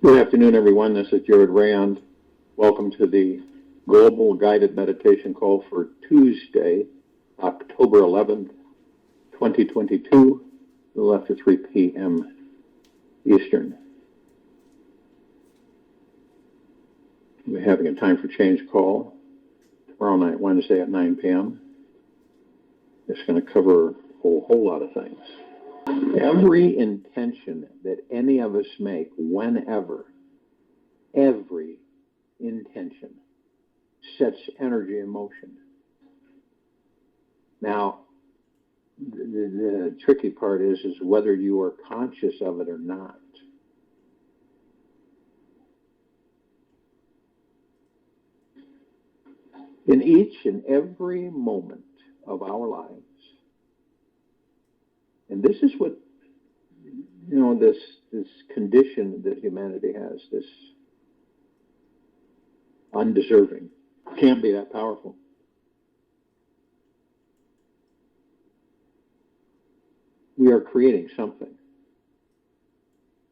Good afternoon, everyone. This is Jared Rand. Welcome to the Global Guided Meditation Call for Tuesday, October 11th, 2022, a little after 3 p.m. Eastern. We're having a time for change call tomorrow night, Wednesday at 9 p.m. It's going to cover a whole lot of things. Every intention that any of us make, whenever, every intention sets energy in motion. Now, the tricky part is whether you are conscious of it or not. In each and every moment of our lives, and this is what, this condition that humanity has, this undeserving, can't be that powerful. We are creating something.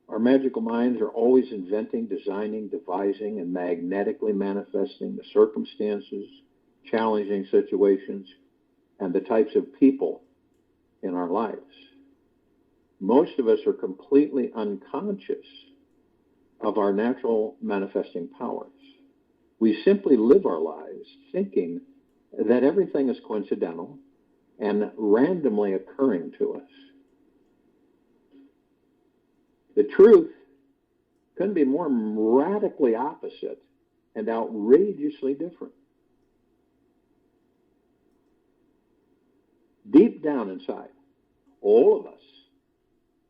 Our magical minds are always inventing, designing, devising, and magnetically manifesting the circumstances, challenging situations, and the types of people in our lives. Most of us are completely unconscious of our natural manifesting powers. We simply live our lives thinking that everything is coincidental and randomly occurring to us. The truth couldn't be more radically opposite and outrageously different. Deep down inside, all of us,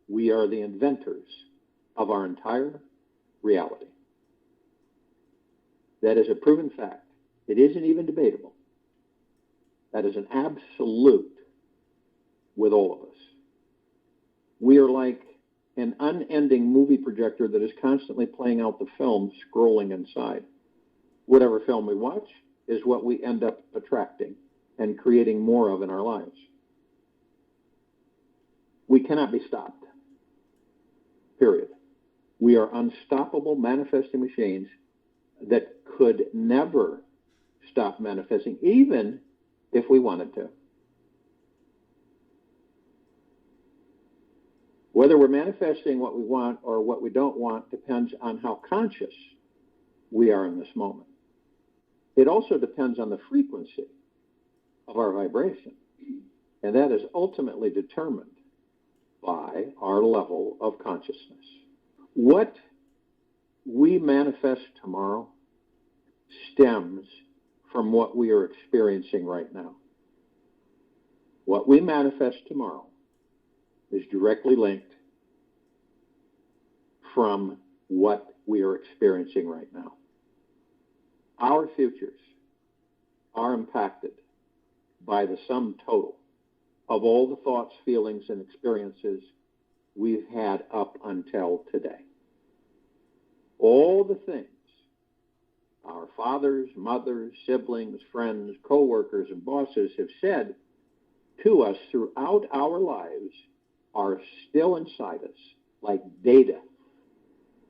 we are the inventors of our entire reality. That is a proven fact. It isn't even debatable. That is an absolute with all of us. We are like an unending movie projector that is constantly playing out the film, scrolling inside. Whatever film we watch is what we end up attracting and creating more of in our lives. We cannot be stopped. Period. We are unstoppable manifesting machines that could never stop manifesting, even if we wanted to. Whether we're manifesting what we want or what we don't want depends on how conscious we are in this moment. It also depends on the frequency of our vibration, and that is ultimately determined by our level of consciousness. What we manifest tomorrow stems from what we are experiencing right now. What we manifest tomorrow is directly linked from what we are experiencing right now. Our futures are impacted by the sum total of all the thoughts, feelings, and experiences we've had up until today. All the things our fathers, mothers, siblings, friends, co-workers, and bosses have said to us throughout our lives are still inside us, like data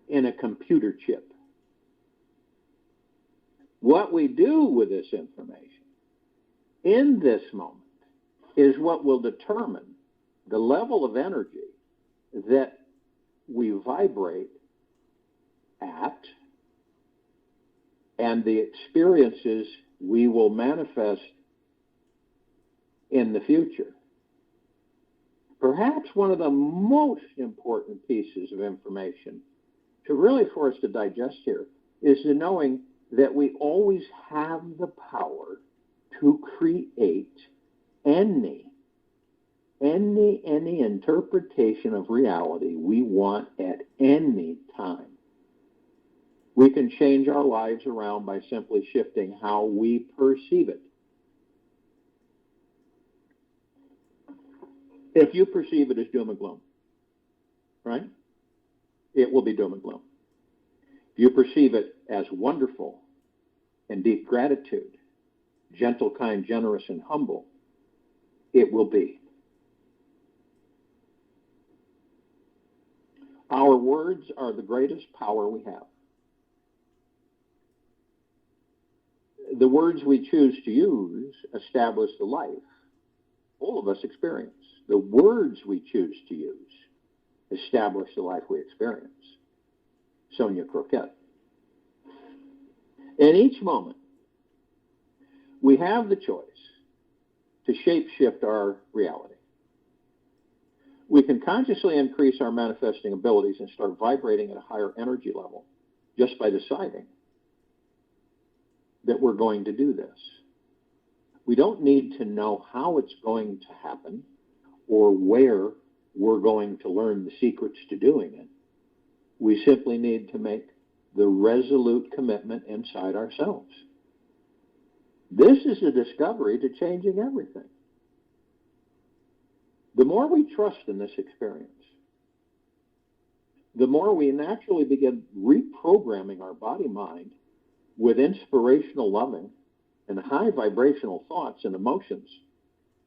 in a computer chip. What we do with this information in this moment is what will determine the level of energy that we vibrate at and the experiences we will manifest in the future. Perhaps one of the most important pieces of information to really for us to digest here is the knowing that we always have the power to create any interpretation of reality we want at any time. We can change our lives around by simply shifting how we perceive it. If you perceive it as doom and gloom, right? It will be doom and gloom. If you perceive it as wonderful and deep gratitude, gentle, kind, generous, and humble, it will be. Our words are the greatest power we have. The words we choose to use establish the life all of us experience. The words we choose to use establish the life we experience. Sonia Croquette. In each moment, we have the choice to shape-shift our reality. We can consciously increase our manifesting abilities and start vibrating at a higher energy level just by deciding that we're going to do this. We don't need to know how it's going to happen or where we're going to learn the secrets to doing it. We simply need to make the resolute commitment inside ourselves. This is the discovery to changing everything. The more we trust in this experience, the more we naturally begin reprogramming our body-mind with inspirational, loving, and high vibrational thoughts and emotions,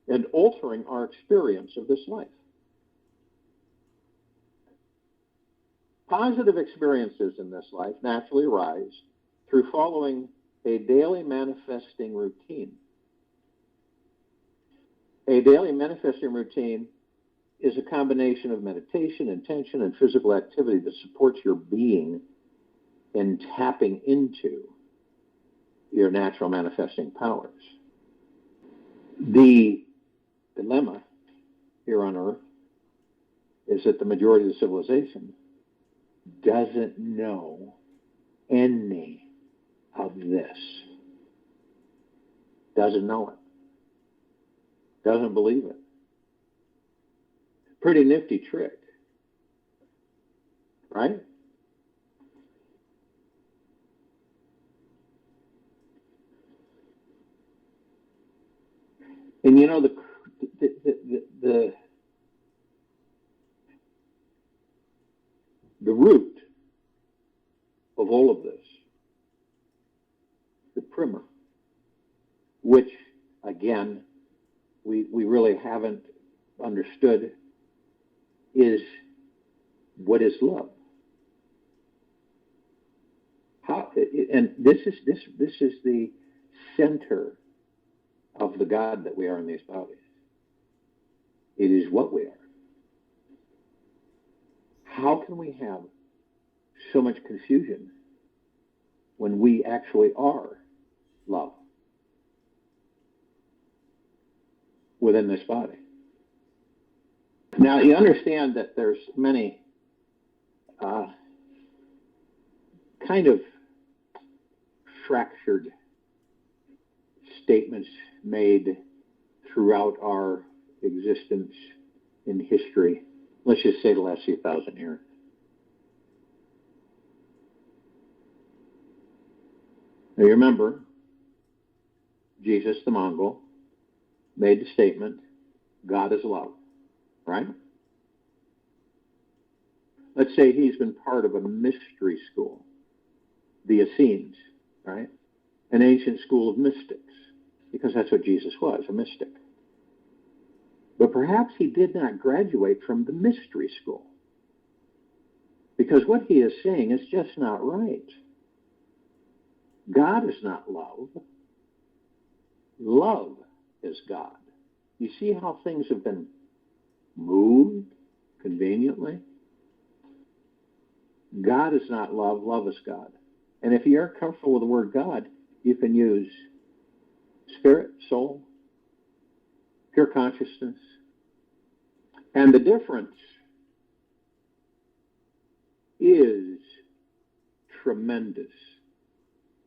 and altering our experience of this life. Positive experiences in this life naturally arise through following a daily manifesting routine. A daily manifesting routine is a combination of meditation, intention, and physical activity that supports your being in tapping into your natural manifesting powers. The dilemma here on Earth is that the majority of the civilization doesn't know any of this. Doesn't know it. Doesn't believe it. Pretty nifty trick, right? And you know, the root of all of this, the primer, which again we really haven't understood, is what is love. How, and this is the center of the God that we are in these bodies. It is what we are. How can we have so much confusion when we actually are love within this body? Now, you understand that there's many kind of fractured statements made throughout our existence in history. Let's just say the last few thousand years. Now, you remember, Jesus the Mongol made the statement, God is love, right? Let's say he's been part of a mystery school, the Essenes, right? An ancient school of mystics, because that's what Jesus was, a mystic. But perhaps he did not graduate from the mystery school, because what he is saying is just not right. God is not love. Love is God. You see how things have been moved conveniently? God is not love. Love is God. And if you aren't comfortable with the word God, you can use spirit, soul, pure consciousness. And the difference is tremendous.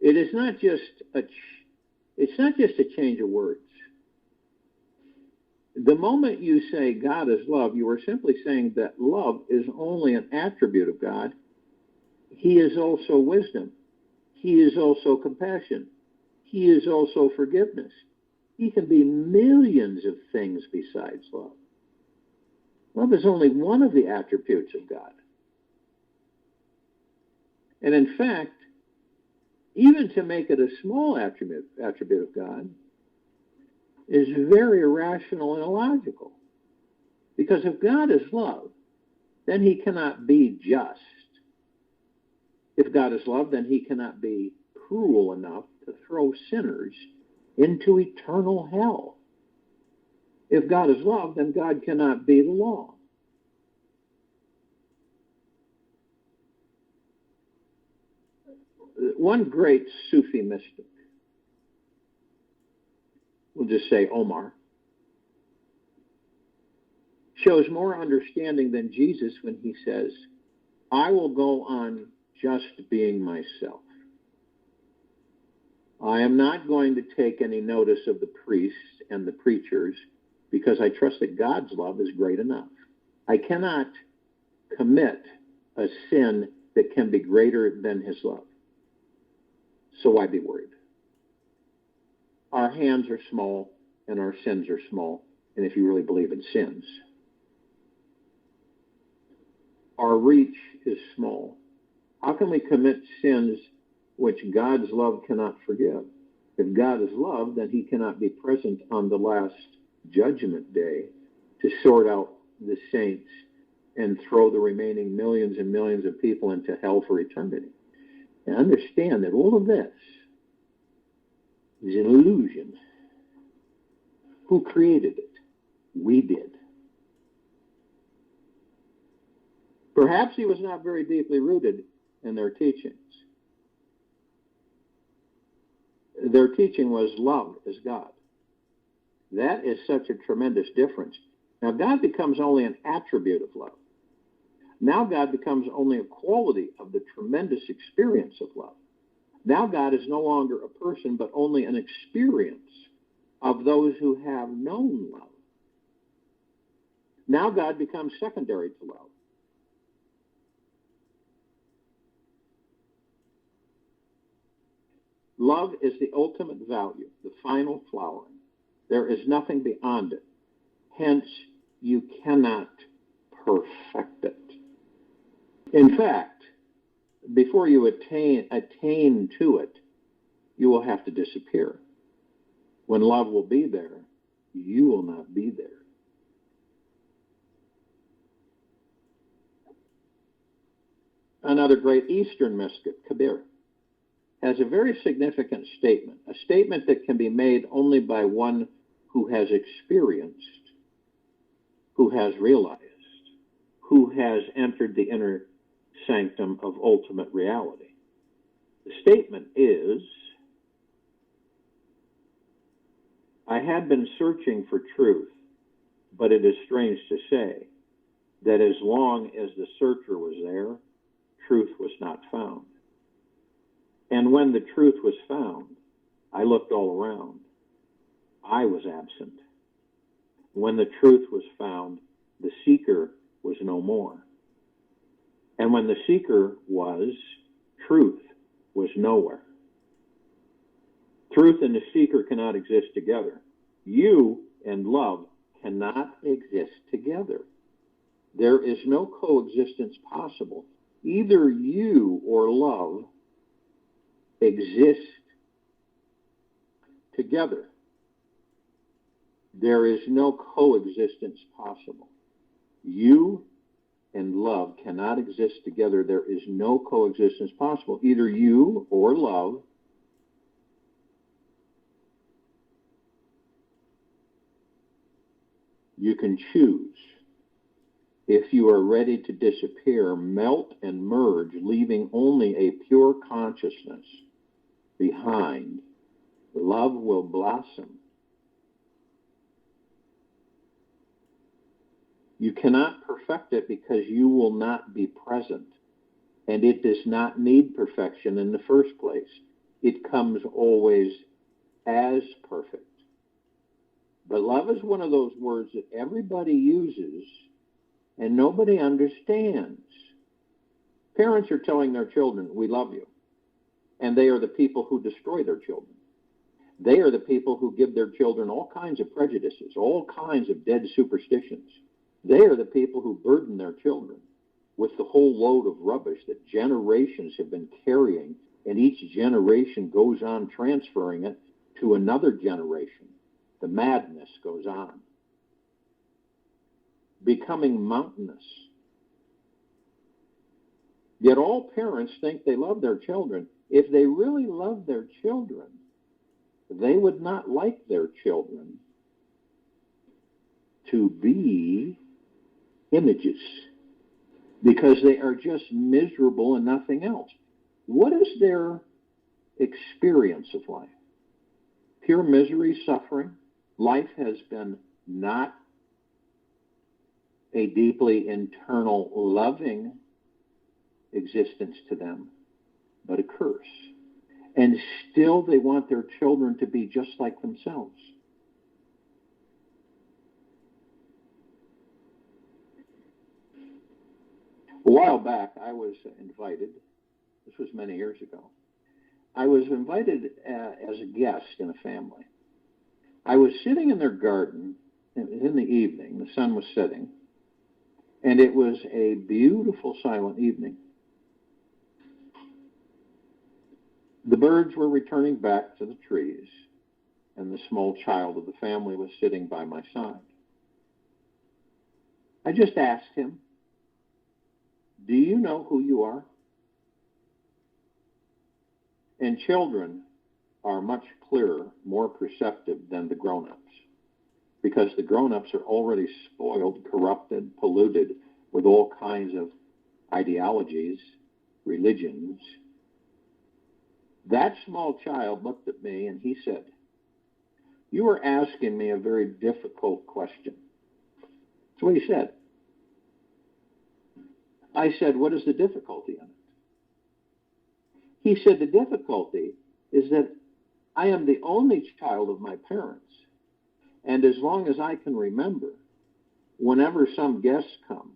It is not just a change of words. The moment you say God is love, you are simply saying that love is only an attribute of God. He is also wisdom. He is also compassion. He is also forgiveness. He can be millions of things besides love. Love is only one of the attributes of God. And in fact, even to make it a small attribute of God is very irrational and illogical. Because if God is love, then he cannot be just. If God is love, then he cannot be cruel enough to throw sinners into eternal hell. If God is love, then God cannot be the law. One great Sufi mystic, we'll just say Omar, shows more understanding than Jesus when he says, I will go on just being myself. I am not going to take any notice of the priests and the preachers because I trust that God's love is great enough. I cannot commit a sin that can be greater than his love. So why be worried? Our hands are small and our sins are small. And if you really believe in sins, our reach is small. How can we commit sins which God's love cannot forgive? If God is love, then he cannot be present on the last judgment day to sort out the saints and throw the remaining millions and millions of people into hell for eternity. And understand that all of this is an illusion. Who created it? We did. Perhaps he was not very deeply rooted in their teachings. Their teaching was love is God. That is such a tremendous difference. Now, God becomes only an attribute of love. Now God becomes only a quality of the tremendous experience of love. Now God is no longer a person, but only an experience of those who have known love. Now God becomes secondary to love. Love is the ultimate value, the final flowering. There is nothing beyond it. Hence, you cannot perfect it. In fact, before you attain to it, you will have to disappear. When love will be there, you will not be there. Another great Eastern mystic, Kabir, has a very significant statement, a statement that can be made only by one who has experienced, who has realized, who has entered the inner sanctum of ultimate reality. The statement is, I had been searching for truth, but it is strange to say that as long as the searcher was there, truth was not found. And when the truth was found, I looked all around. I was absent. When the truth was found, the seeker was no more. And when the seeker was, truth was nowhere. Truth and the seeker cannot exist together. You and love cannot exist together. There is no coexistence possible. Either you or love exist together. There is no coexistence possible. You and love cannot exist together. There is no coexistence possible. Either you or love you can choose. If you are ready to disappear, melt and merge, leaving only a pure consciousness behind, love will blossom. You cannot perfect it because you will not be present. And it does not need perfection in the first place. It comes always as perfect. But love is one of those words that everybody uses and nobody understands. Parents are telling their children, we love you. And they are the people who destroy their children. They are the people who give their children all kinds of prejudices, all kinds of dead superstitions. They are the people who burden their children with the whole load of rubbish that generations have been carrying, and each generation goes on transferring it to another generation. The madness goes on, becoming mountainous. Yet all parents think they love their children. If they really love their children, they would not like their children to be images, because they are just miserable and nothing else. What is their experience of life? Pure misery, suffering. Life has been not a deeply internal, loving existence to them, but a curse. And still they want their children to be just like themselves. A while back, I was invited, this was many years ago, I was invited as a guest in a family. I was sitting in their garden in the evening, the sun was setting, and it was a beautiful silent evening. The birds were returning back to the trees, and the small child of the family was sitting by my side. I just asked him, "Do you know who you are?" And children are much clearer, more perceptive than the grown-ups, because the grown-ups are already spoiled, corrupted, polluted with all kinds of ideologies, religions. That small child looked at me and he said, "You are asking me a very difficult question." That's what he said. I said, "What is the difficulty in it?" He said, "The difficulty is that I am the only child of my parents. And as long as I can remember, whenever some guests come,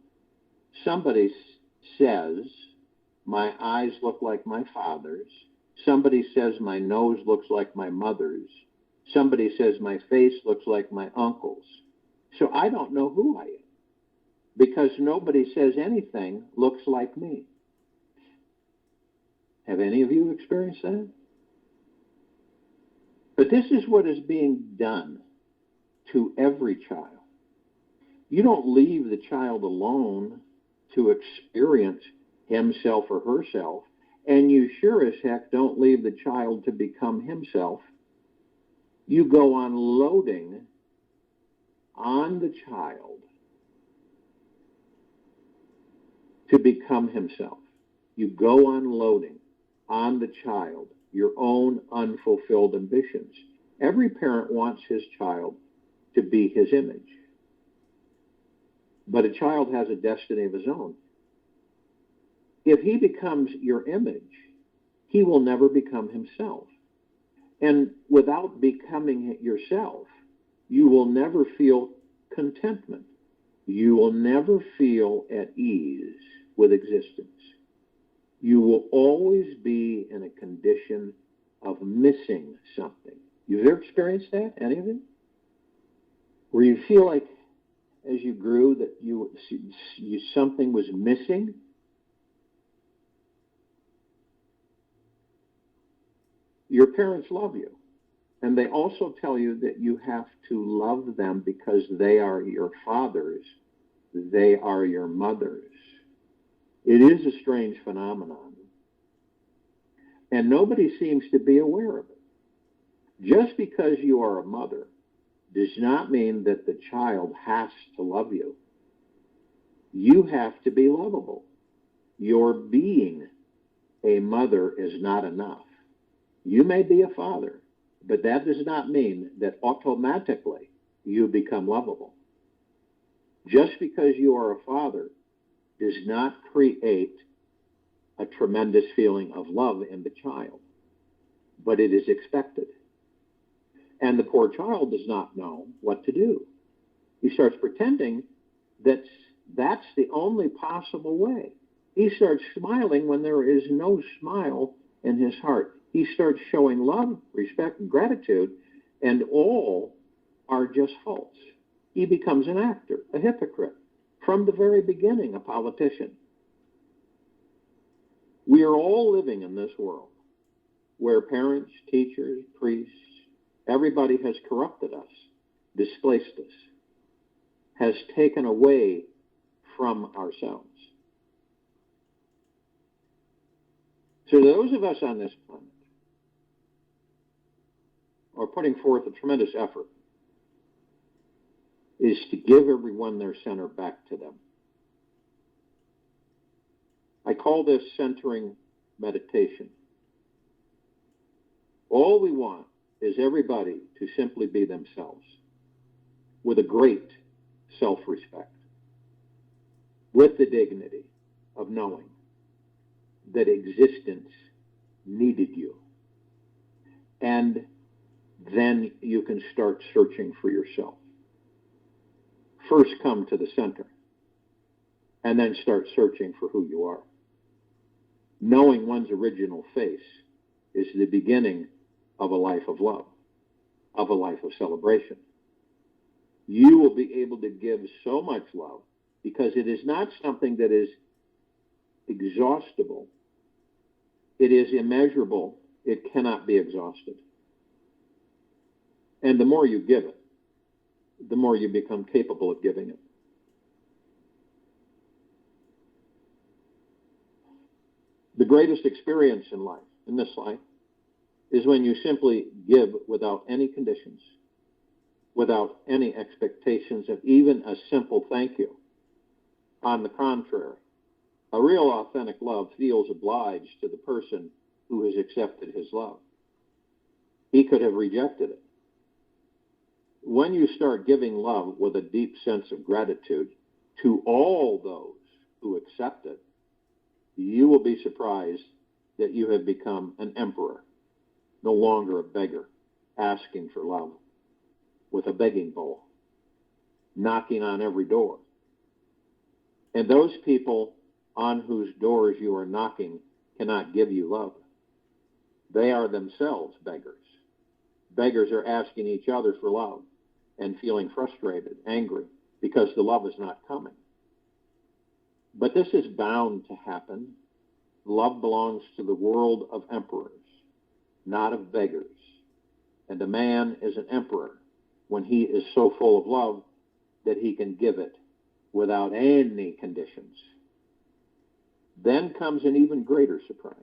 somebody says, my eyes look like my father's. Somebody says my nose looks like my mother's. Somebody says my face looks like my uncle's. So I don't know who I am, because nobody says anything looks like me." Have any of you experienced that? But this is what is being done to every child. You don't leave the child alone to experience himself or herself, and you sure as heck don't leave the child to become himself. You go on loading on the child to become himself. You go on loading on the child your own unfulfilled ambitions. Every parent wants his child to be his image. But a child has a destiny of his own. If he becomes your image, he will never become himself. And without becoming yourself, you will never feel contentment. You will never feel at ease with existence. You will always be in a condition of missing something. You've ever experienced that, any of you? Where you feel like as you grew that you something was missing? Your parents love you, and they also tell you that you have to love them because they are your fathers, they are your mothers. It is a strange phenomenon, and nobody seems to be aware of it. Just because you are a mother does not mean that the child has to love you. You have to be lovable. Your being a mother is not enough. You may be a father, but that does not mean that automatically you become lovable. Just because you are a father does not create a tremendous feeling of love in the child, but it is expected. And the poor child does not know what to do. He starts pretending that that's the only possible way. He starts smiling when there is no smile in his heart. He starts showing love, respect, and gratitude, and all are just false. He becomes an actor, a hypocrite, from the very beginning, a politician. We are all living in this world where parents, teachers, priests, everybody has corrupted us, displaced us, has taken away from ourselves. So those of us on this planet are putting forth a tremendous effort is to give everyone their center back to them. I call this centering meditation. All we want is everybody to simply be themselves with a great self-respect, with the dignity of knowing that existence needed you. And then you can start searching for yourself. First come to the center, and then start searching for who you are. Knowing one's original face is the beginning of a life of love, of a life of celebration. You will be able to give so much love because it is not something that is exhaustible. It is immeasurable. It cannot be exhausted. And the more you give it, the more you become capable of giving it. The greatest experience in life, in this life, is when you simply give without any conditions, without any expectations of even a simple thank you. On the contrary, a real authentic love feels obliged to the person who has accepted his love. He could have rejected it. When you start giving love with a deep sense of gratitude to all those who accept it, you will be surprised that you have become an emperor, no longer a beggar, asking for love with a begging bowl, knocking on every door. And those people on whose doors you are knocking cannot give you love. They are themselves beggars. Beggars are asking each other for love and feeling frustrated, angry, because the love is not coming. But this is bound to happen. Love belongs to the world of emperors, not of beggars. And a man is an emperor when he is so full of love that he can give it without any conditions. Then comes an even greater surprise.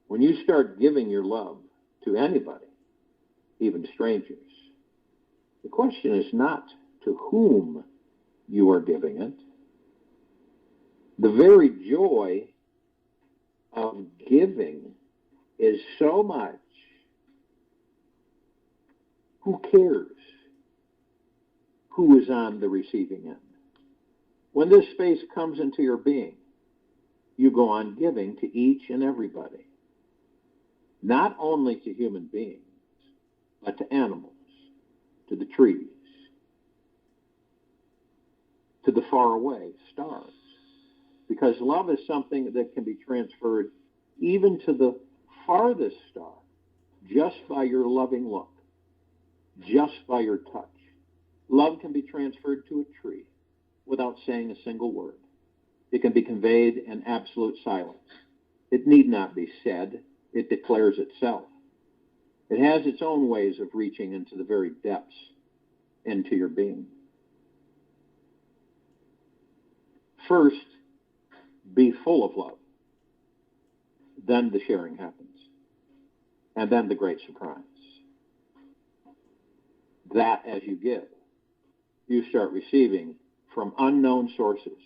When you start giving your love to anybody, even strangers, the question is not to whom you are giving it. The very joy of giving is so much, who cares who is on the receiving end? When this space comes into your being, you go on giving to each and everybody, not only to human beings, but to animals, to the trees, to the faraway stars. Because love is something that can be transferred even to the farthest star, just by your loving look, just by your touch. Love can be transferred to a tree without saying a single word. It can be conveyed in absolute silence. It need not be said. It declares itself. It has its own ways of reaching into the very depths, into your being. First, be full of love. Then the sharing happens. And then the great surprise. That as you give, you start receiving from unknown sources,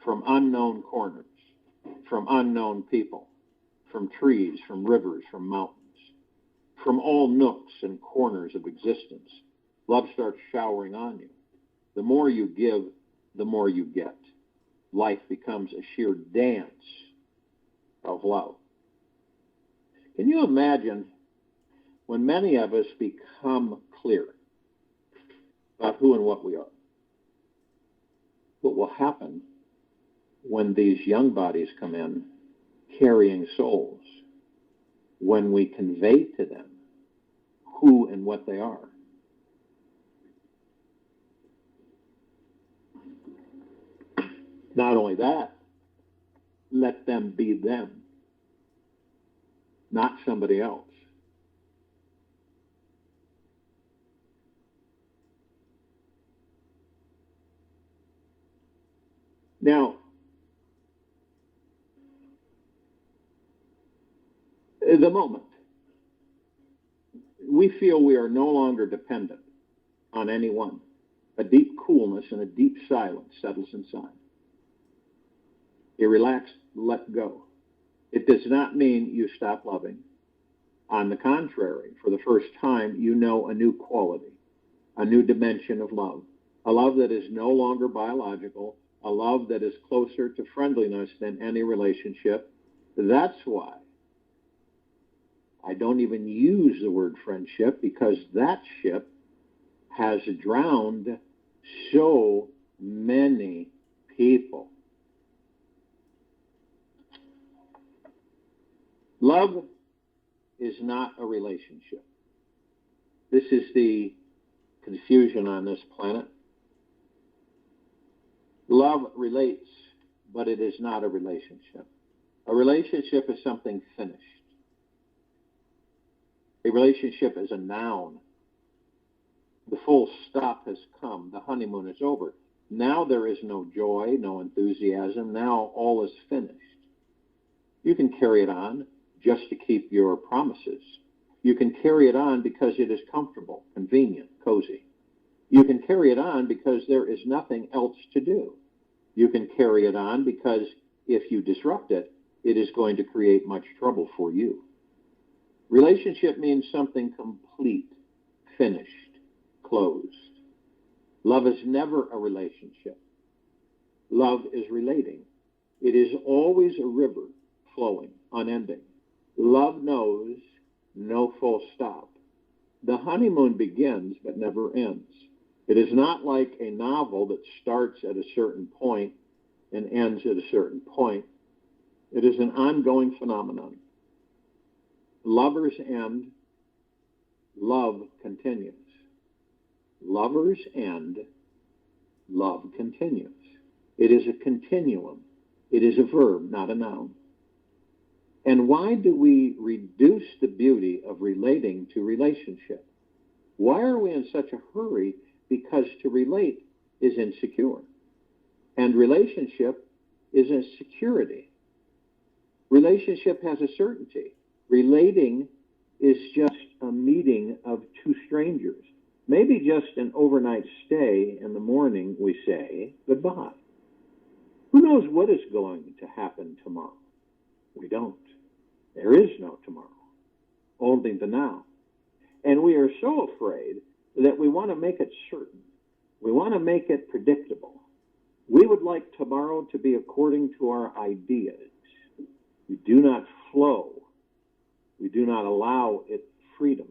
from unknown corners, from unknown people, from trees, from rivers, from mountains, from all nooks and corners of existence. Love starts showering on you. The more you give, the more you get. Life becomes a sheer dance of love. Can you imagine when many of us become clear about who and what we are? What will happen when these young bodies come in carrying souls, when we convey to them who and what they are? Not only that, let them be them, not somebody else. Now, The moment we feel we are no longer dependent on anyone, a deep coolness and a deep silence settles inside. A relaxed let go. It does not mean you stop loving. On the contrary, for the first time, you know a new quality, a new dimension of love, a love that is no longer biological, a love that is closer to friendliness than any relationship. That's why I don't even use the word friendship, because that ship has drowned so many people. Love is not a relationship. This is the confusion on this planet. Love relates, but it is not a relationship. A relationship is something finished. A relationship is a noun. The full stop has come. The honeymoon is over. Now there is no joy, no enthusiasm. Now all is finished. You can carry it on just to keep your promises. You can carry it on because it is comfortable, convenient, cozy. You can carry it on because there is nothing else to do. You can carry it on because if you disrupt it, it is going to create much trouble for you. Relationship means something complete, finished, closed. Love is never a relationship. Love is relating. It is always a river flowing, unending. Love knows no full stop. The honeymoon begins but never ends. It is not like a novel that starts at a certain point and ends at a certain point. It is an ongoing phenomenon. Lovers end, love continues. Lovers end, love continues. It is a continuum. It is a verb, not a noun. And why do we reduce the beauty of relating to relationship? Why are we in such a hurry? Because to relate is insecure. And relationship is a security. Relationship has a certainty. Relating is just a meeting of two strangers. Maybe just an overnight stay. In the morning we say goodbye. Who knows what is going to happen tomorrow? We don't. There is no tomorrow, only the now. And we are so afraid that we want to make it certain. We want to make it predictable. We would like tomorrow to be according to our ideas. We do not flow. We do not allow it freedom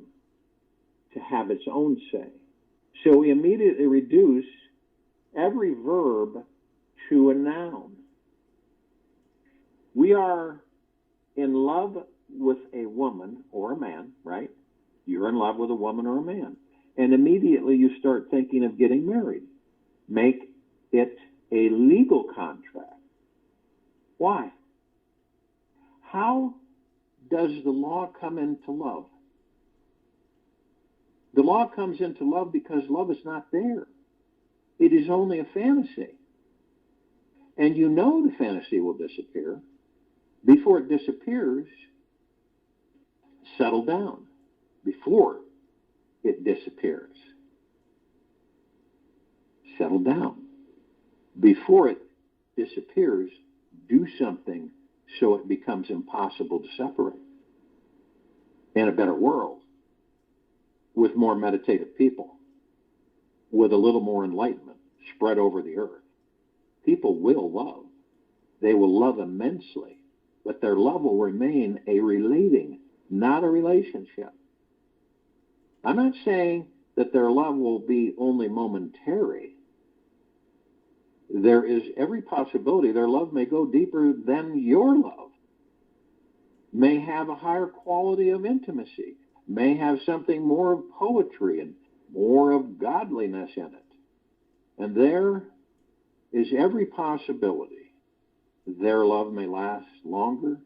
to have its own say. So we immediately reduce every verb to a noun. We are in love with a woman or a man, right? You're in love with a woman or a man. And immediately you start thinking of getting married. Make it a legal contract. Why? How does the law come into love? The law comes into love because love is not there. It is only a fantasy. And you know the fantasy will disappear. Before it disappears, settle down. Before it disappears, settle down. Before it disappears, do something so it becomes impossible to separate. In a better world, with more meditative people, with a little more enlightenment spread over the earth, people will love. They will love immensely, but their love will remain a relating, not a relationship. I'm not saying that their love will be only momentary. There is every possibility their love may go deeper than your love, may have a higher quality of intimacy, may have something more of poetry and more of godliness in it. And there is every possibility their love may last longer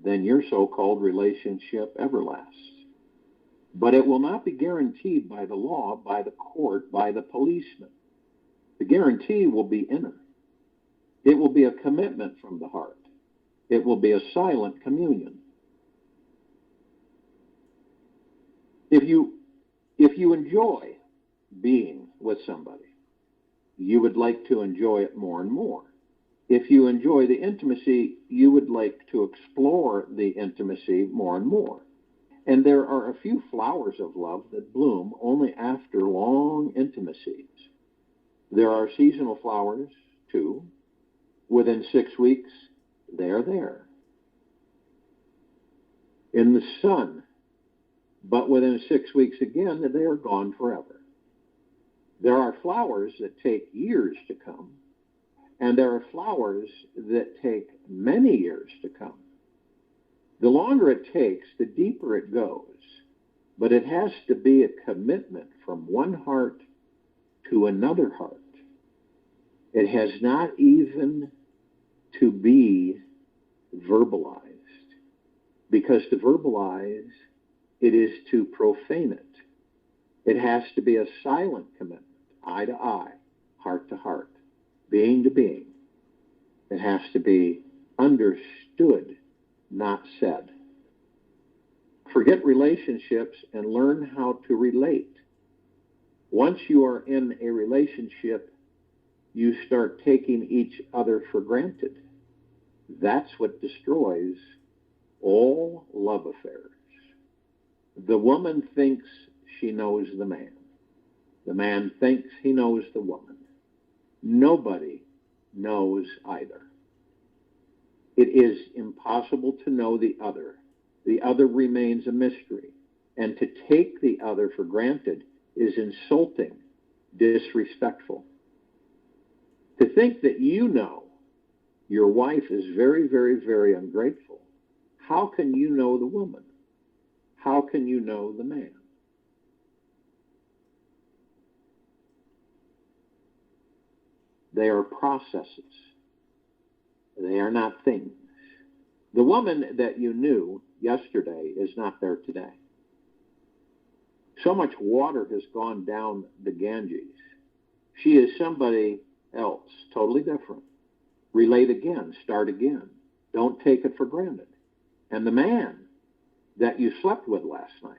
than your so-called relationship ever lasts. But it will not be guaranteed by the law, by the court, by the policeman. The guarantee will be inner. It will be a commitment from the heart. It will be a silent communion. If you enjoy being with somebody, you would like to enjoy it more and more. If you enjoy the intimacy, you would like to explore the intimacy more and more. And there are a few flowers of love that bloom only after long intimacies. There are seasonal flowers, too. Within 6 weeks, they are there. In the sun, but within 6 weeks again, they are gone forever. There are flowers that take years to come, and there are flowers that take many years to come. The longer it takes, the deeper it goes, but it has to be a commitment from one heart to another heart. It has not even to be verbalized, because to verbalize, it is to profane it. It has to be a silent commitment, eye to eye, heart to heart, being to being. It has to be understood, not said. Forget relationships and learn how to relate. Once you are in a relationship, you start taking each other for granted. That's what destroys all love affairs. The woman thinks she knows the man. The man thinks he knows the woman. Nobody knows either. It is impossible to know the other. The other remains a mystery. And to take the other for granted is insulting, disrespectful. To think that you know your wife is very, very, very ungrateful. How can you know the woman? How can you know the man? They are processes. They are not things. The woman that you knew yesterday is not there today. So much water has gone down the Ganges. She is somebody else, totally different. Relate again, start again. Don't take it for granted. And the man that you slept with last night,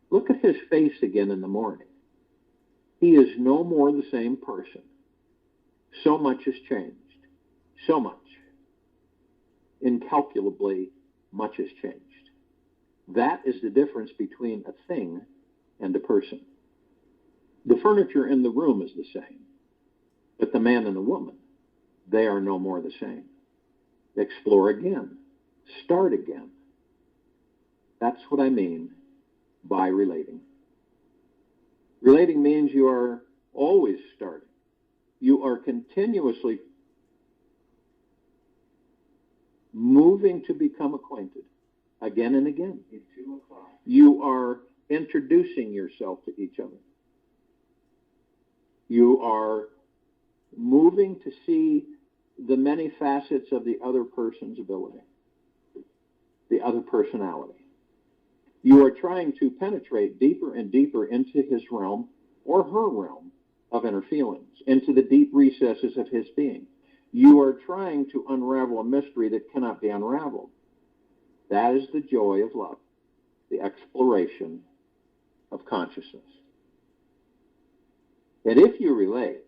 look at his face again in the morning. He is no more the same person. So much has changed. So much. Incalculably much has changed. That is the difference between a thing and a person. The furniture in the room is the same, but the man and the woman, they are no more the same. Explore again. Start again. That's what I mean by relating. Relating means you are always starting. You are continuously moving to become acquainted again and again. You are introducing yourself to each other. You are moving to see the many facets of the other person's ability, the other personality. You are trying to penetrate deeper and deeper into his realm or her realm of inner feelings, into the deep recesses of his being. You are trying to unravel a mystery that cannot be unraveled. That is the joy of love, the exploration of consciousness. And if you relate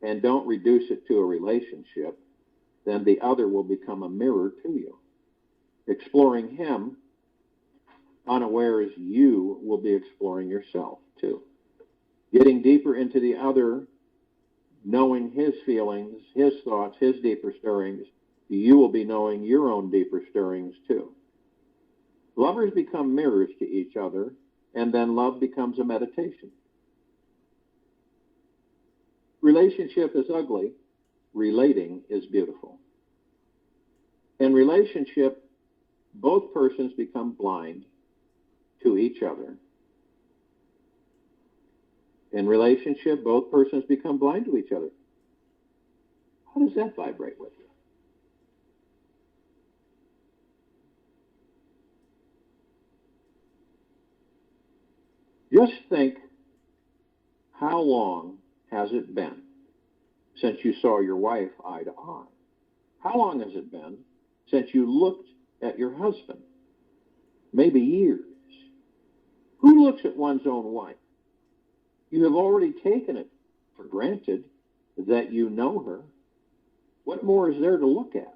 and don't reduce it to a relationship, then the other will become a mirror to you. Exploring him, unawares, you will be exploring yourself too. Getting deeper into the other, knowing his feelings, his thoughts, his deeper stirrings, you will be knowing your own deeper stirrings too. Lovers become mirrors to each other, and then love becomes a meditation. Relationship is ugly. Relating is beautiful. In relationship, both persons become blind to each other. In relationship, both persons become blind to each other. How does that vibrate with you? Just think, how long has it been since you saw your wife eye to eye? How long has it been since you looked at your husband? Maybe years. Who looks at one's own wife? You have already taken it for granted that you know her. What more is there to look at?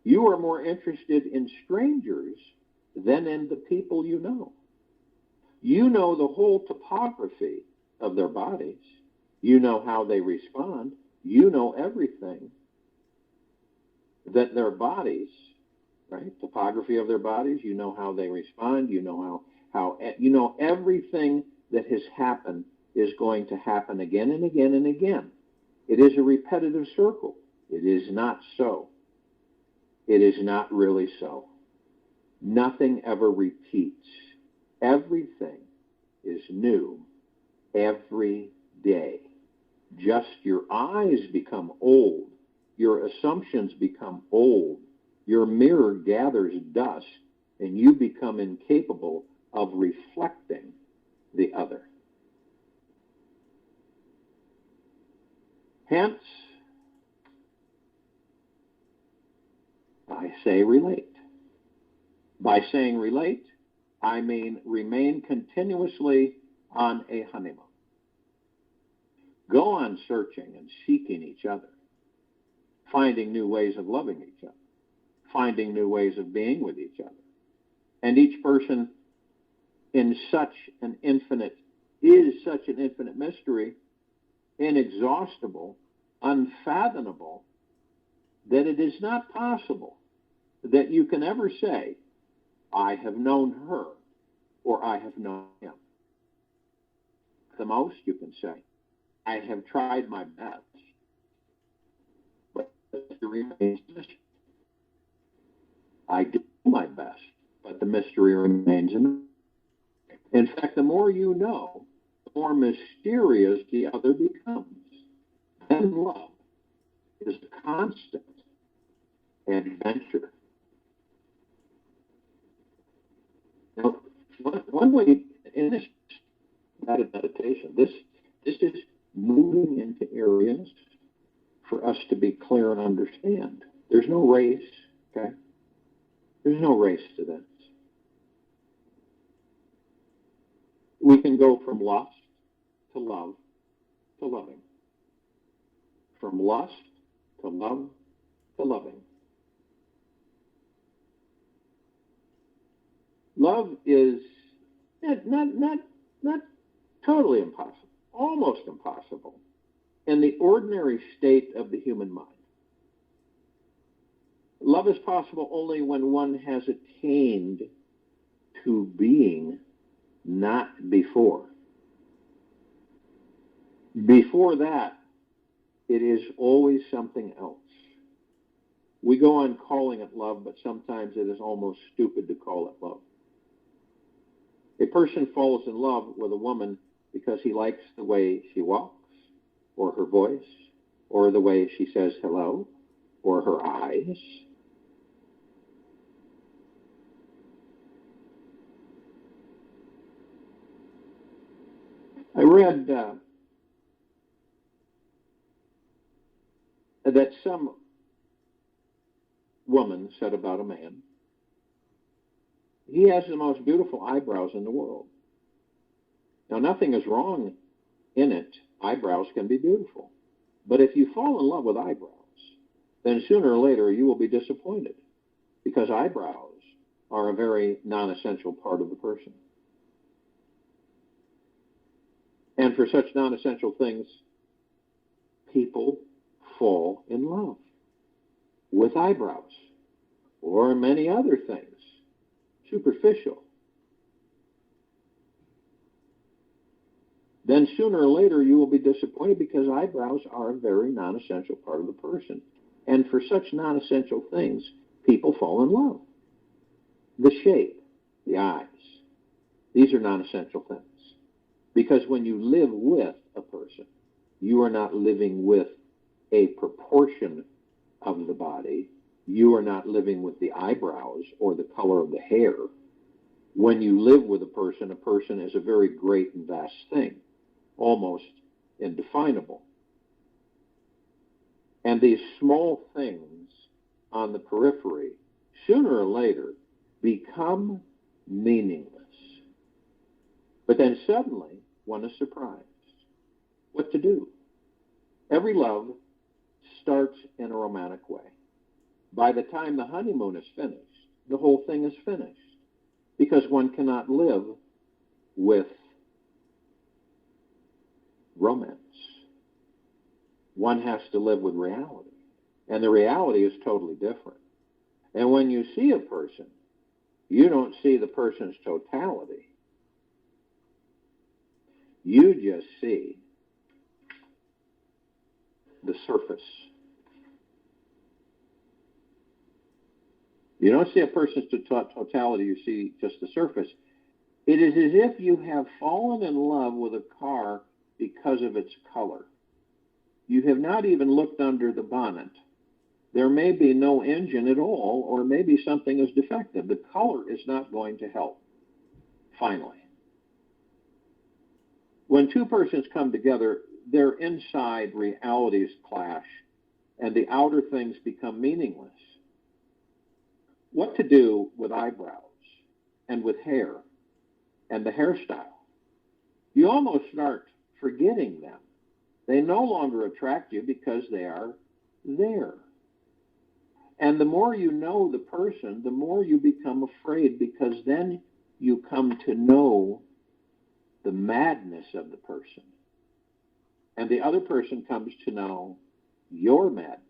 You are more interested in strangers than in the people you know. You know the whole topography of their bodies. You know how they respond. You know everything that their bodies, right? Topography of their bodies. You know how they respond. You know how you know everything that has happened is going to happen again and again and again. It is a repetitive circle. It is not so. It is not really so. Nothing ever repeats. Everything is new every day. Just your eyes become old. Your assumptions become old. Your mirror gathers dust, and you become incapable of reflecting the other. Hence, I say relate. By saying relate, I mean remain continuously on a honeymoon. Go on searching and seeking each other, finding new ways of loving each other, finding new ways of being with each other. And each person in such an infinite mystery, inexhaustible, unfathomable, that it is not possible that you can ever say, I have known her, or I have known him. The most you can say, I have tried my best, but the mystery remains a mystery. I do my best, but the mystery remains a mystery. In fact, the more you know, the more mysterious the other becomes. Then love is a constant adventure. Now, one way in this guided meditation, this is moving into areas for us to be clear and understand. There's no race, okay? There's no race to this. We can go from lust to love to loving. From lust to love to loving. Love is not totally impossible, almost impossible in the ordinary state of the human mind. Love is possible only when one has attained to being not before. Before that, it is always something else. We go on calling it love, but sometimes it is almost stupid to call it love. A person falls in love with a woman because he likes the way she walks, or her voice, or the way she says hello, or her eyes. I read that some woman said about a man, he has the most beautiful eyebrows in the world. Now, nothing is wrong in it. Eyebrows can be beautiful. But if you fall in love with eyebrows, then sooner or later you will be disappointed, because eyebrows are a very non-essential part of the person. And for such non-essential things, people fall in love with eyebrows or many other things, superficial. Then sooner or later you will be disappointed, because eyebrows are a very non-essential part of the person. And for such non-essential things, people fall in love. The shape, the eyes, these are non-essential things. Because when you live with a person, you are not living with a proportion of the body. You are not living with the eyebrows or the color of the hair. When you live with a person is a very great and vast thing, almost indefinable. And these small things on the periphery, sooner or later, become meaningless. But then suddenly, one is surprised. What to do? Every love starts in a romantic way. By the time the honeymoon is finished, the whole thing is finished. Because one cannot live with romance. One has to live with reality. And the reality is totally different. And when you see a person, you don't see the person's totality. You just see the surface. You don't see a person's totality, you see just the surface. It is as if you have fallen in love with a car because of its color. You have not even looked under the bonnet. There may be no engine at all, or maybe something is defective. The color is not going to help, finally. When two persons come together, their inside realities clash, and the outer things become meaningless. What to do with eyebrows, and with hair, and the hairstyle? You almost start forgetting them. They no longer attract you because they are there. And the more you know the person, the more you become afraid, because then you come to know the madness of the person. And the other person comes to know your madness.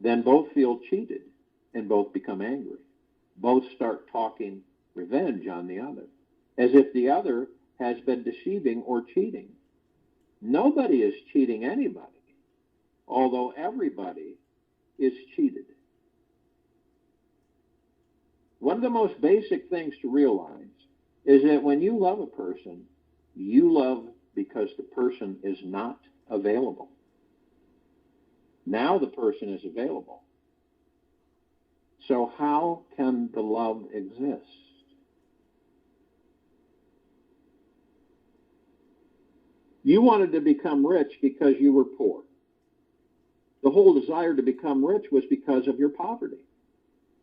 Then both feel cheated and both become angry. Both start talking revenge on the other, as if the other has been deceiving or cheating. Nobody is cheating anybody, although everybody is cheated. One of the most basic things to realize is that when you love a person, you love because the person is not available. Now the person is available. So how can the love exist? You wanted to become rich because you were poor. The whole desire to become rich was because of your poverty.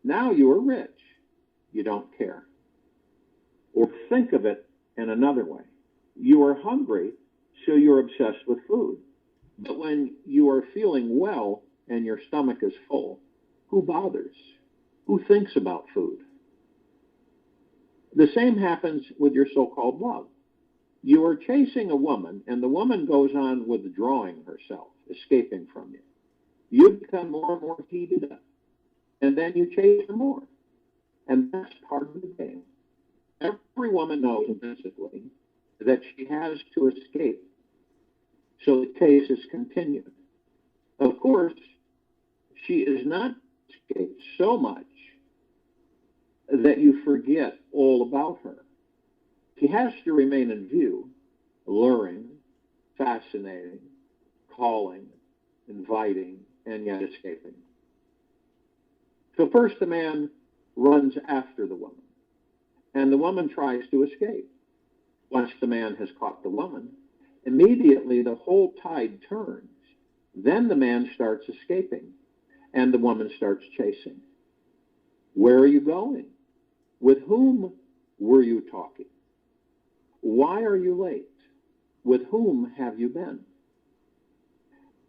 Now you are rich. You don't care. Or think of it in another way. You are hungry, so you're obsessed with food. But when you are feeling well and your stomach is full, who bothers? Who thinks about food? The same happens with your so-called love. You are chasing a woman, and the woman goes on withdrawing herself, escaping from you. You become more and more heated up, and then you chase her more. And that's part of the game. Every woman knows intrinsically that she has to escape, so the chase is continued. Of course, she is not escaped so much that you forget all about her. She has to remain in view, alluring, fascinating, calling, inviting, and yet escaping. So first the man runs after the woman, and the woman tries to escape. Once the man has caught the woman, immediately the whole tide turns. Then the man starts escaping, and the woman starts chasing. Where are you going? With whom were you talking? Why are you late? With whom have you been?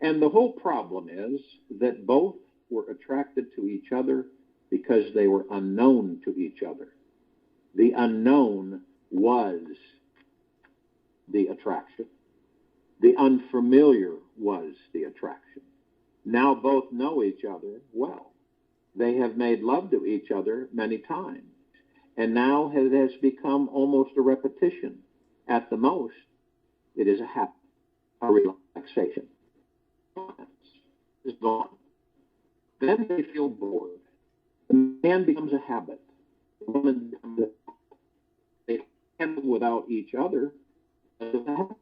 And the whole problem is that both were attracted to each other because they were unknown to each other. The unknown was the attraction. The unfamiliar was the attraction. Now both know each other well. They have made love to each other many times. And now it has become almost a repetition. At the most, it is a habit, a relaxation. Is gone. Then they feel bored. The man becomes a habit. The woman becomes a habit. They can't live without each other as a habit.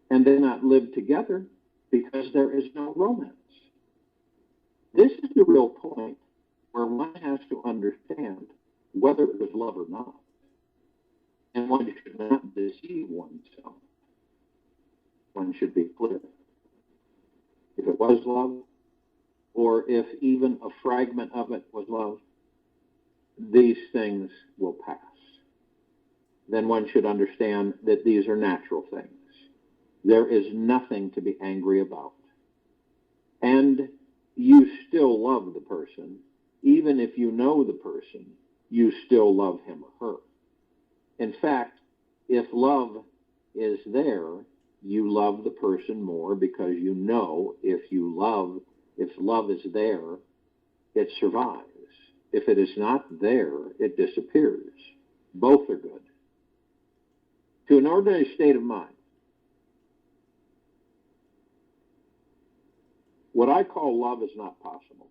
And they not live together because there is no romance. This is the real point where one has to understand whether it was love or not. And one should not deceive oneself. One should be clear. If it was love, or if even a fragment of it was love, these things will pass. then one should understand that these are natural things. There is nothing to be angry about. And you still love the person. Even if you know the person, you still love him or her. In fact, if love is there, you love the person more because you know if love is there, it survives. If it is not there, it disappears. Both are good. To an ordinary state of mind, what I call love is not possible.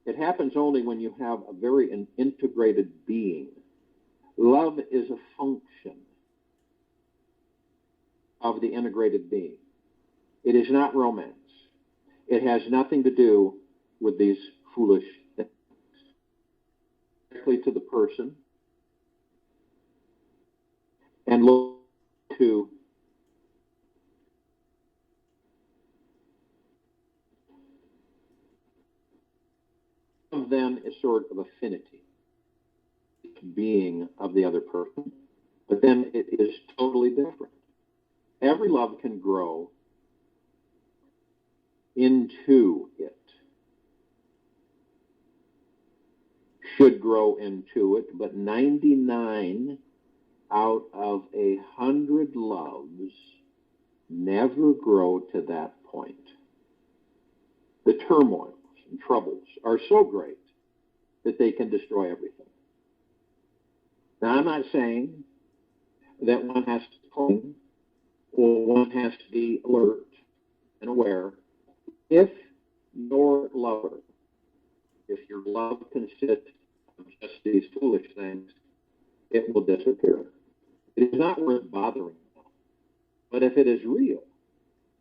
It happens only when you have a very integrated being. Love is a function of the integrated being. It is not romance. It has nothing to do with these foolish things. Directly to the person and look to love then is sort of affinity, being of the other person, but then it is totally different. Every love can grow into it, should grow into it, but 99 out of 100 loves never grow to that point. The turmoils and troubles are so great that they can destroy everything. Now, I'm not saying that one has to cling or one has to be alert and aware. If your lover, if your love consists of just these foolish things, it will disappear. It is not worth bothering about. But if it is real,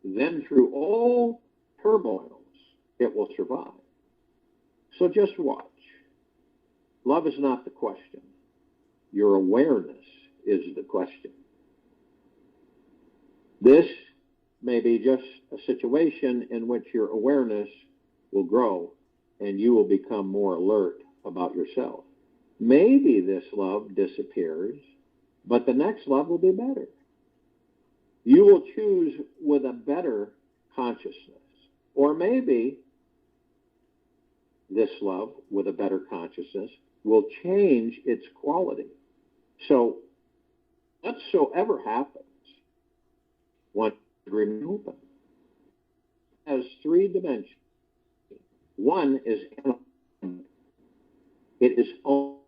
then through all turmoils, it will survive. So just watch. Love is not the question. Your awareness is the question. This may be just a situation in which your awareness will grow and you will become more alert about yourself. Maybe this love disappears, but the next love will be better. You will choose with a better consciousness. Or maybe this love with a better consciousness will change its quality. So whatsoever happens, one should remain open. It has three dimensions. One is it is only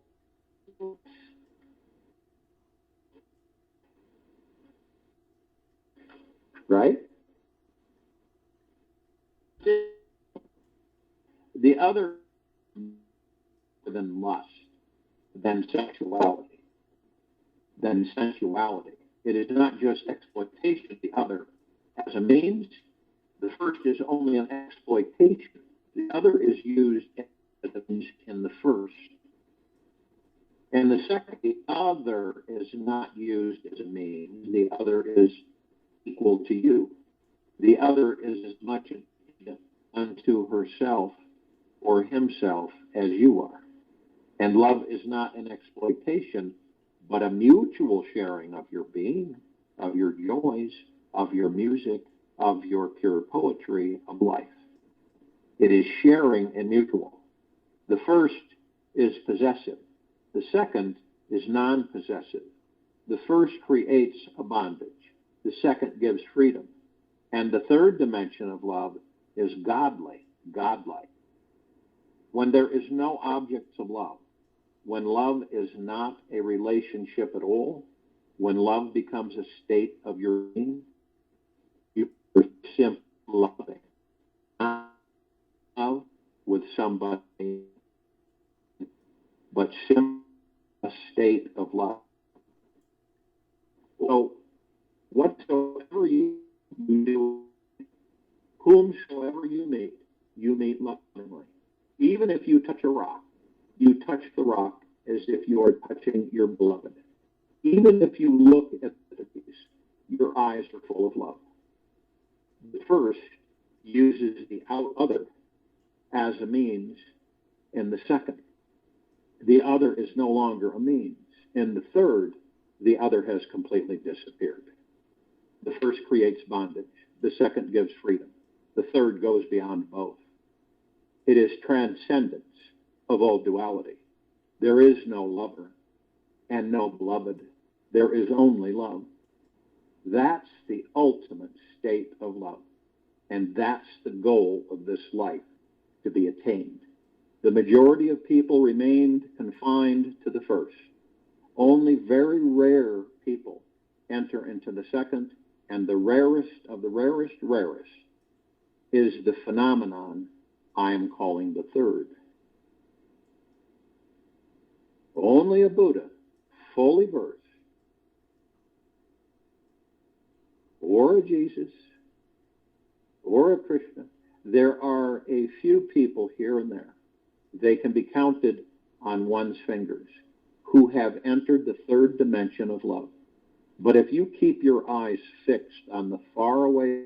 right. The other than lust, than sexuality, than sensuality. It is not just exploitation. The other as a means. The first is only an exploitation. The other is used as a means in the first. And the second, the other is not used as a means. The other is equal to you. The other is as much unto herself or himself as you are. And love is not an exploitation, but a mutual sharing of your being, of your joys, of your music, of your pure poetry of life. It is sharing and mutual. The first is possessive. The second is non-possessive. The first creates a bondage. The second gives freedom. And the third dimension of love is godly, godlike. When there is no objects of love, when love is not a relationship at all, when love becomes a state of your being, you are simply loving. Not love with somebody, but simply a state of love. So, whatsoever you do, whomsoever you meet lovingly. Even if you touch a rock, you touch the rock as if you are touching your beloved. Even if you look at the piece, your eyes are full of love. The first uses the other as a means, and the second. The other is no longer a means. And the third the other has completely disappeared. The first creates bondage. The second gives freedom. The third goes beyond both. It is transcendence of all duality. There is no lover and no beloved. There is only love. That's the ultimate state of love. And that's the goal of this life, to be attained. The majority of people remained confined to the first. Only very rare people enter into the second, and the rarest of the rarest is the phenomenon I am calling the third. Only a Buddha, fully versed, or a Jesus, or a Krishna. There are a few people here and there. They can be counted on one's fingers who have entered the third dimension of love. But if you keep your eyes fixed on the faraway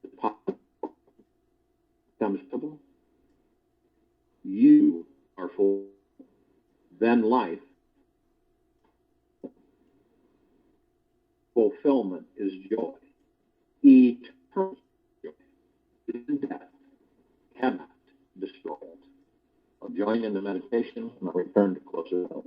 becomes visible, you are full. Then life, fulfillment is joy. Eternal joy. Death cannot destroy it. I'll join in the meditation and I'll return to closer health.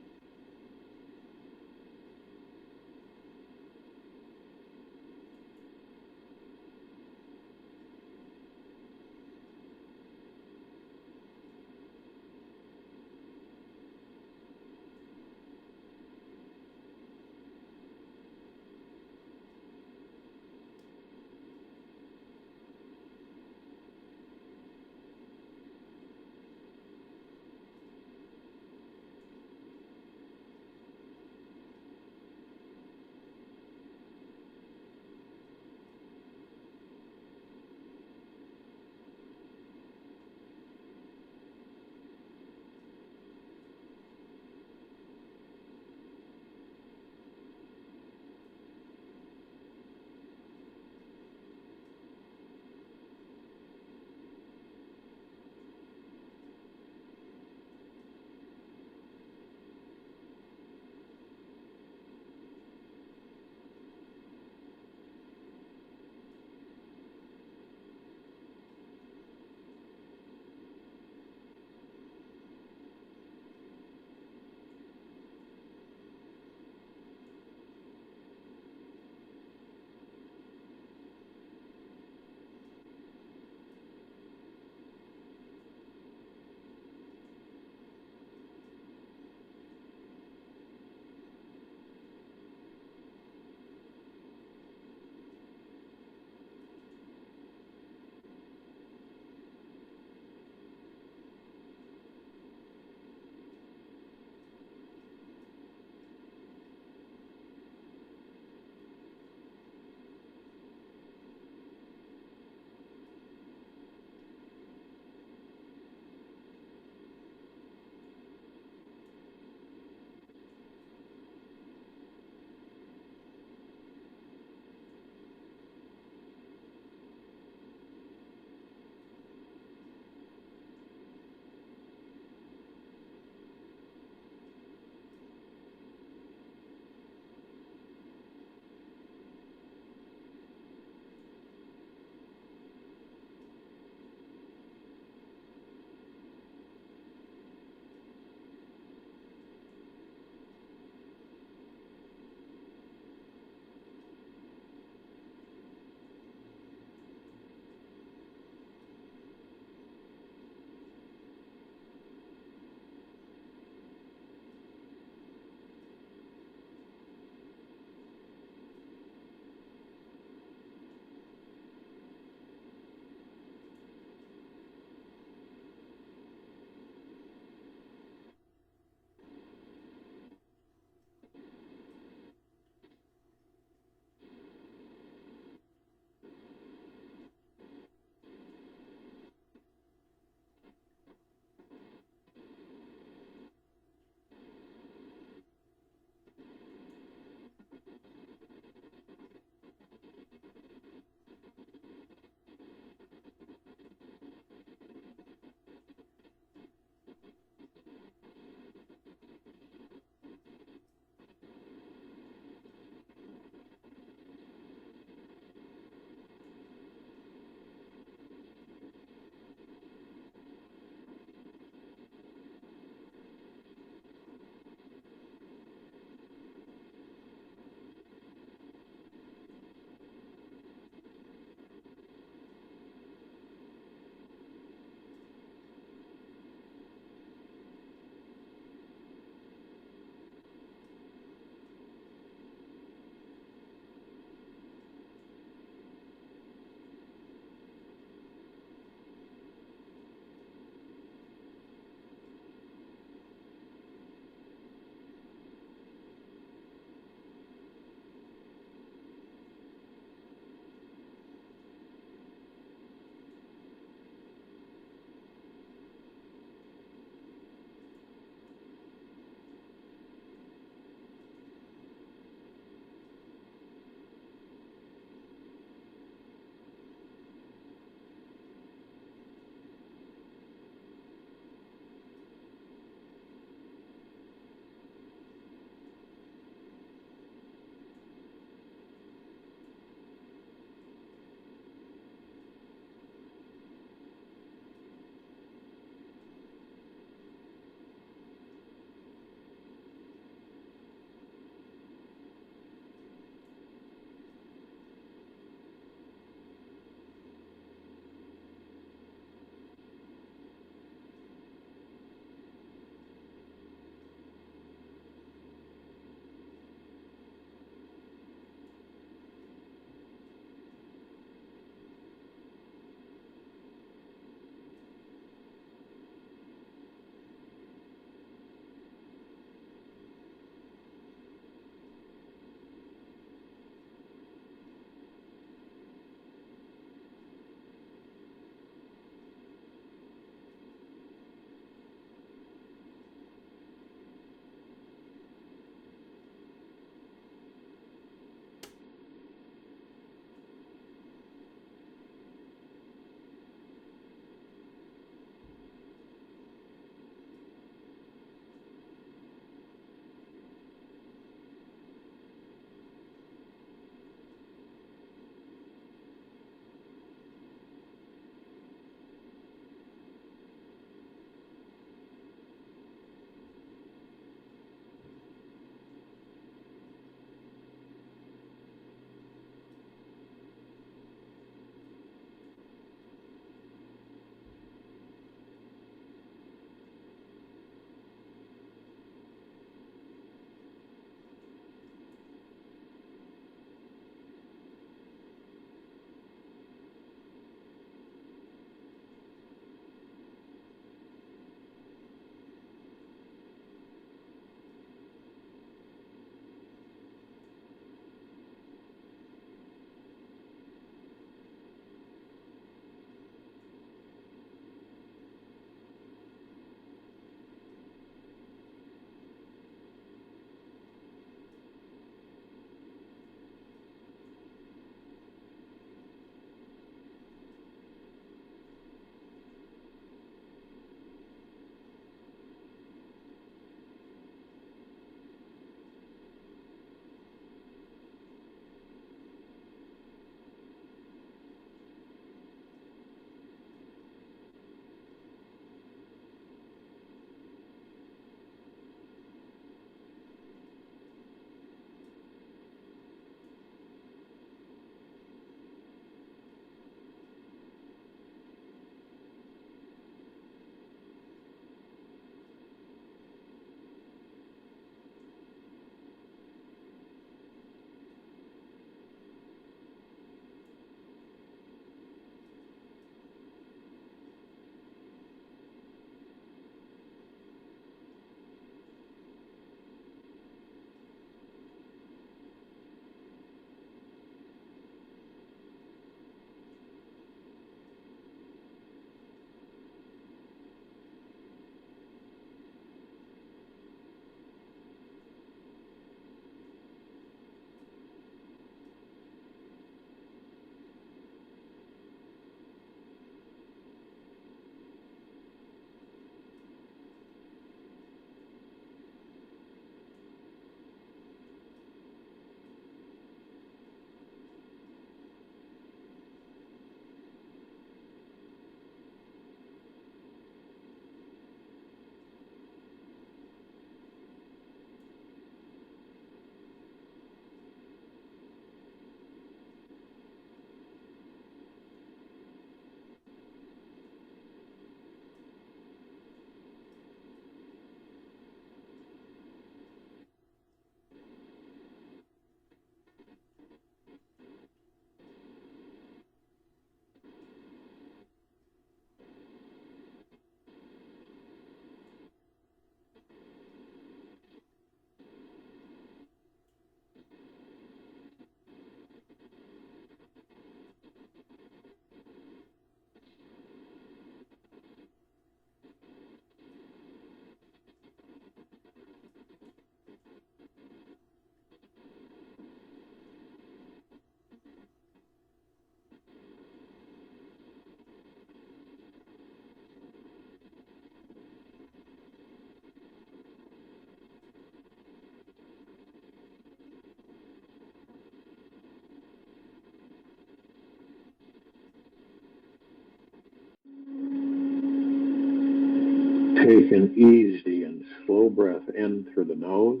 Take an easy and slow breath in through the nose,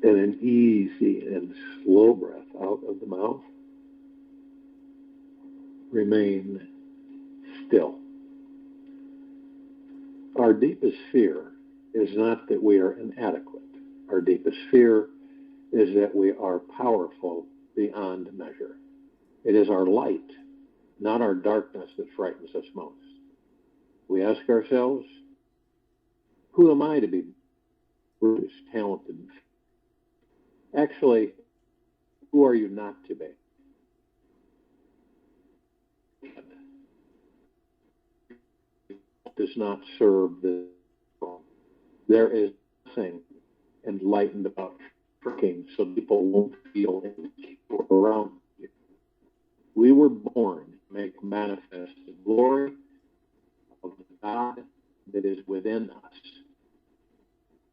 and an easy and slow breath out of the mouth. Remain still. Our deepest fear is not that we are inadequate. Our deepest fear is that we are powerful beyond measure. It is our light, not our darkness, that frightens us most. We ask ourselves, who am I to be Bruce, talented? Actually, who are you not to be? Does not serve the world. There is nothing enlightened about tricking so people won't feel insecure around you. We were born to make manifest the glory of the God that is within us.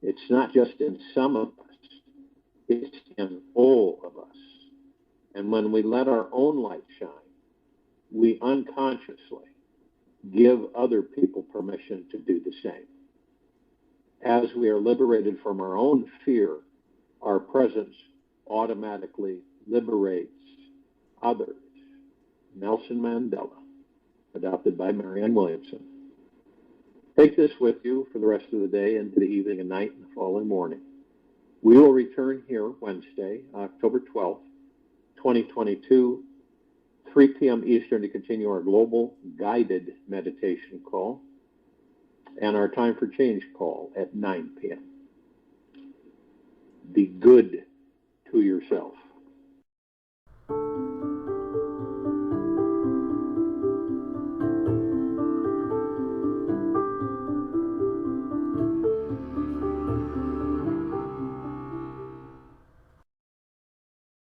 It's not just in some of us, it's in all of us. And when we let our own light shine, we unconsciously give other people permission to do the same. As we are liberated from our own fear, our presence automatically liberates others. Nelson Mandela, adopted by Marianne Williamson. Take this with you for the rest of the day, into the evening and night and the following morning. We will return here Wednesday, October 12th, 2022, 3 p.m. Eastern, to continue our global guided meditation call and our Time for Change call at 9 p.m. Be good to yourself.